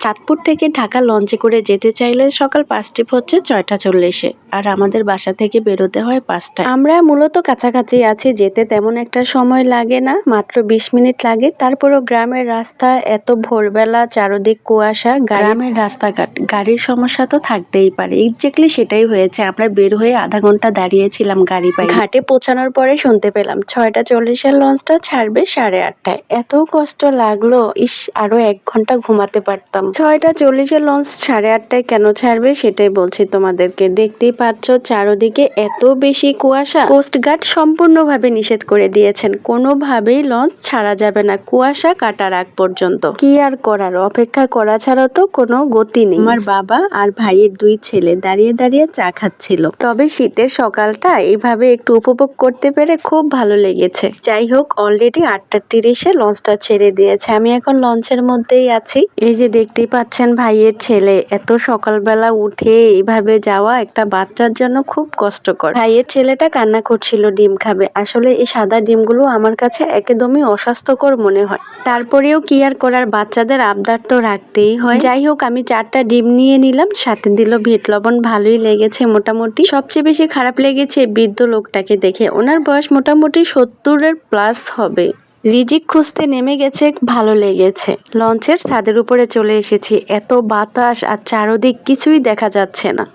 চাঁদপুর থেকে ঢাকা লঞ্চে করে যেতে চাইলে সকাল 5টি হচ্ছে 6টা 40-এ, আর আমাদের বাসা থেকে বেরোতে হয় 5টায়। আমরা মূলত কাছাকাছি আছি, যেতে তেমন একটা সময় লাগে না, মাত্র 20 মিনিট লাগে। তারপরও গ্রামের রাস্তা, এত ভোরবেলা, চারদিক কুয়াশা, গ্রামের রাস্তাঘাট, গাড়ির সমস্যা তো থাকতেই পারে। এক্স্যাক্টলি সেটাই হয়েছে। আমরা বের হয়ে আধা ঘন্টা দাঁড়িয়েছিলাম গাড়ি পাই। ঘাটে পৌঁছানোর পরে শুনতে পেলাম 6টা 40-এর লঞ্চটা ছাড়বে 8:30টায়। এত কষ্ট লাগলো, আরো 1 ঘন্টা ঘুমাতে পারতাম। 6টা 40-এর লঞ্চ 8:30টায় কেন ছাড়বে সেটাই বলছি তোমাদেরকে। দেখতেই পাচ্ছ চারদিকে এত বেশি কুয়াশা। কোস্টগার্ড সম্পূর্ণভাবে নিষেধ করে দিয়েছেন, কোনোভাবেই লঞ্চ ছাড়া যাবে না কুয়াশা কাটার আগ পর্যন্ত। কি আর করার, অপেক্ষা করা ছাড়া তো কোনো গতি নেই। আমার বাবা আর ভাইয়ের 2 ছেলে দাঁড়িয়ে দাঁড়িয়ে চা খাচ্ছিল। তবে শীতের সকালটা এইভাবে একটু উপভোগ করতে পেরে খুব ভালো লেগেছে। যাই হোক, অলরেডি 8টা 30-এ লঞ্চটা ছেড়ে দিয়েছে। আমি এখন লঞ্চের মধ্যেই আছি। এই যে দেখতেই পাচ্ছেন ভাইয়ের ছেলে, এত সকালবেলা উঠে এইভাবে যাওয়া একটা বাচ্চার জন্য খুব কষ্টকর। ভাইয়ের ছেলেটা কান্না করছিল, ডিম খাবে। আসলে এই সাদা ডিমগুলো আমার কাছে একদমই অস্বাস্থ্যকর মনে হয়। তারপরেও কি আর করার, বাচ্চাদের আবদার তো রাখতেই হয়। যাই হোক, আমি 4টা ডিম নিয়ে নিলাম, সাথে দিল বিট লবণ। ভালোই লেগেছে মোটামুটি। সবচেয়ে বেশি খারাপ লেগেছে বৃদ্ধ লোকটাকে দেখে। ওনার বয়স মোটামুটি 70-এর প্লাস হবে। রিজিক খুঁজতে নেমে গেছে, ভালো লেগেছে। লঞ্চের ছাদের উপরে চলে এসেছি। এত বাতাস আর চারদিক কিছুই দেখা যাচ্ছে না।